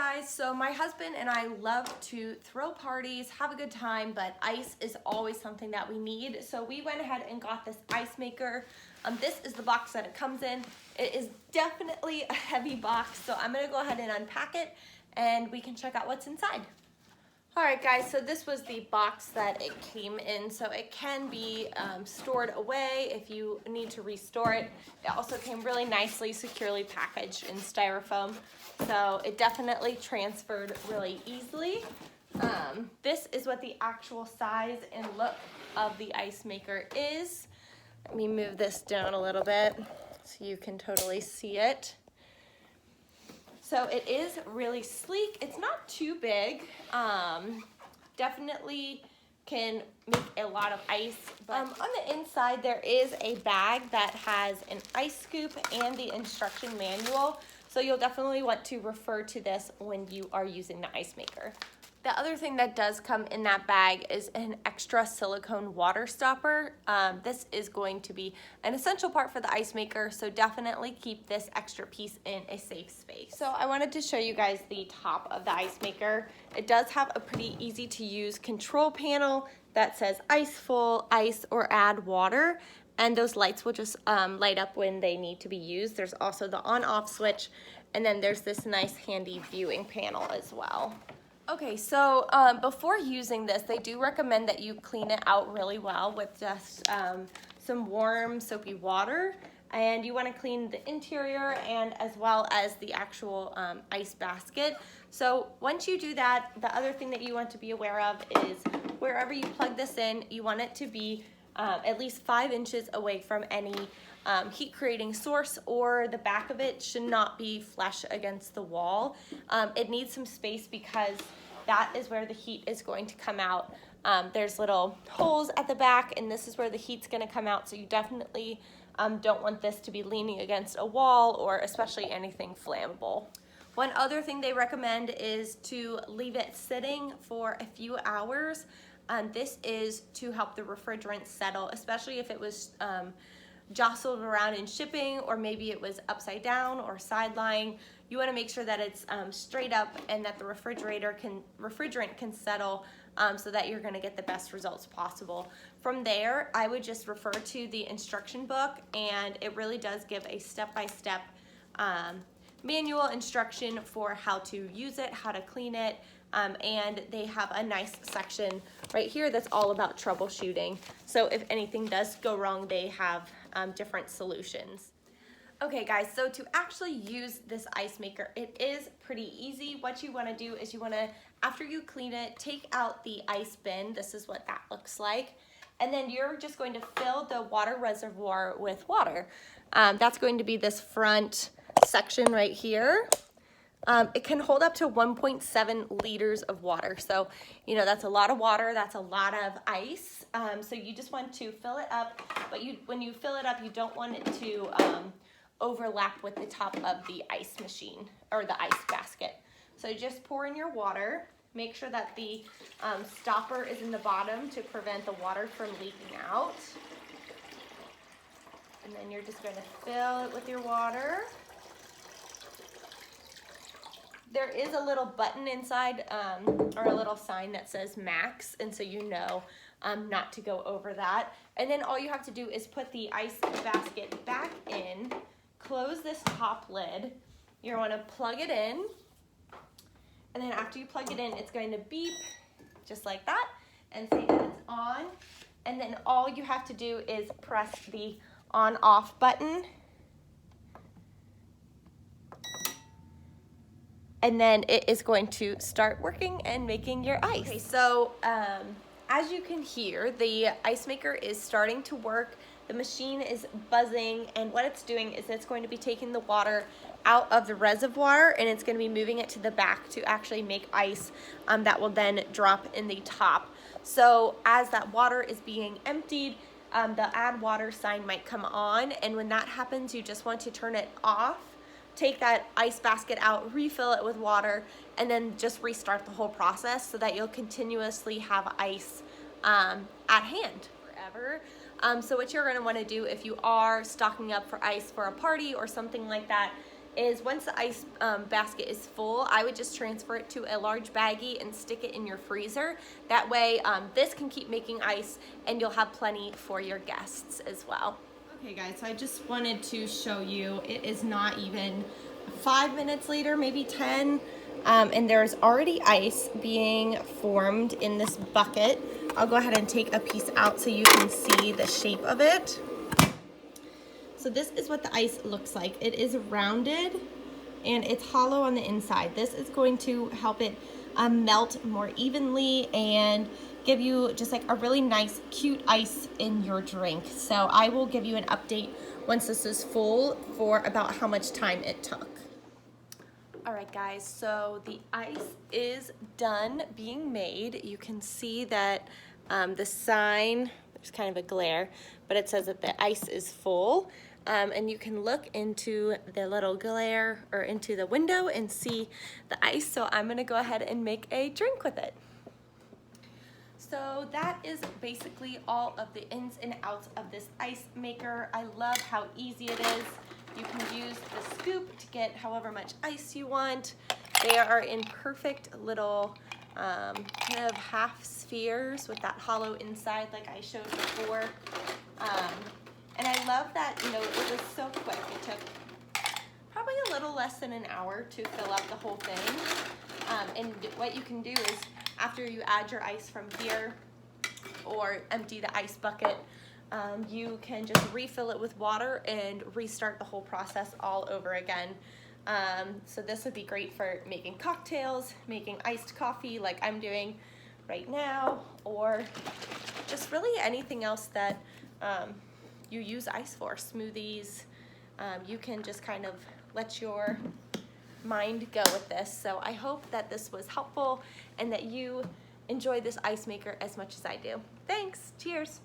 guys, so my husband and I love to throw parties, have a good time, but ice is always something that we need. So we went ahead and got this ice maker. This is the box that it comes in. It is definitely a heavy box, so I'm gonna go ahead and unpack it and we can check out what's inside. All right guys, so this was the box that it came in. So it can be stored away if you need to restore it. It also came really nicely, securely packaged in styrofoam. So it definitely transferred really easily. This is what the actual size and look of the ice maker is. Let me move this down a little bit so you can totally see it. So it is really sleek. It's not too big. Definitely can make a lot of ice. But on the inside, there is a bag that has an ice scoop and the instruction manual. So you'll definitely want to refer to this when you are using the ice maker. The other thing that does come in that bag is an extra silicone water stopper. This is going to be an essential part for the ice maker, so definitely keep this extra piece in a safe space. So I wanted to show you guys the top of the ice maker. It does have a pretty easy to use control panel that says ice full, ice, or add water. And those lights will just light up when they need to be used. There's also the on-off switch, and then there's this nice handy viewing panel as well. Okay, so before using this, they do recommend that you clean it out really well with just some warm soapy water. And you want to clean the interior and as well as the actual ice basket. So once you do that, the other thing that you want to be aware of is wherever you plug this in, you want it to be at least 5 inches away from any heat creating source, or the back of it should not be flush against the wall. It needs some space because that is where the heat is going to come out. There's little holes at the back, and this is where the heat's gonna come out, so you definitely don't want this to be leaning against a wall or especially anything flammable. One other thing they recommend is to leave it sitting for a few hours. This is to help the refrigerant settle, especially if it was jostled around in shipping, or maybe it was upside down or side lying. You want to make sure that it's straight up and that the refrigerant can settle so that you're going to get the best results possible. From there, I would just refer to the instruction book, and it really does give a step-by-step manual instruction for how to use it, how to clean it, and they have a nice section right here that's all about troubleshooting. So if anything does go wrong, they have different solutions. Okay guys, so to actually use this ice maker, it is pretty easy. What you want to do is you want to, after you clean it, take out the ice bin. This is what that looks like. And then you're just going to fill the water reservoir with water. That's going to be this front section right here. It can hold up to 1.7 liters of water. So, you know, that's a lot of water, that's a lot of ice. So you just want to fill it up, but when you fill it up, you don't want it to overlap with the top of the ice machine or the ice basket. So just pour in your water. Make sure that the stopper is in the bottom to prevent the water from leaking out. And then you're just going to fill it with your water. There is a little button inside or a little sign that says max, and so you know not to go over that. And then all you have to do is put the ice basket back in, close this top lid. You're going to plug it in, and then after you plug it in, it's going to beep just like that and say that it's on. And then all you have to do is press the on-off button, and then it is going to start working and making your ice. Okay, so as you can hear, the ice maker is starting to work. The machine is buzzing, and what it's doing is it's going to be taking the water out of the reservoir, and it's going to be moving it to the back to actually make ice that will then drop in the top. So as that water is being emptied, the add water sign might come on, and when that happens, you just want to turn it off, take that ice basket out, refill it with water, and then just restart the whole process so that you'll continuously have ice at hand forever. So what you're going to want to do if you are stocking up for ice for a party or something like that is once the ice basket is full, I would just transfer it to a large baggie and stick it in your freezer. That way this can keep making ice and you'll have plenty for your guests as well. Okay guys, so I just wanted to show you, it is not even 5 minutes later, maybe 10, and there's already ice being formed in this bucket. I'll go ahead and take a piece out so you can see the shape of it. So this is what the ice looks like. It is rounded and it's hollow on the inside. This is going to help it melt more evenly and give you just like a really nice, cute ice in your drink. So I will give you an update once this is full for about how much time it took. All right guys, so the ice is done being made. You can see that the sign, there's kind of a glare, but it says that the ice is full. And you can look into the little glare or into the window and see the ice. So I'm gonna go ahead and make a drink with it. So that is basically all of the ins and outs of this ice maker. I love how easy it is. You can use the scoop to get however much ice you want. They are in perfect little kind of half spheres with that hollow inside like I showed before. And I love that, you know, it was so quick. It took probably a little less than an hour to fill up the whole thing. And what you can do is after you add your ice from here or empty the ice bucket, you can just refill it with water and restart the whole process all over again. So this would be great for making cocktails, making iced coffee like I'm doing right now, or just really anything else that you use ice for, smoothies. You can just kind of let your mind go with this. So I hope that this was helpful and that you enjoy this ice maker as much as I do. Thanks, cheers.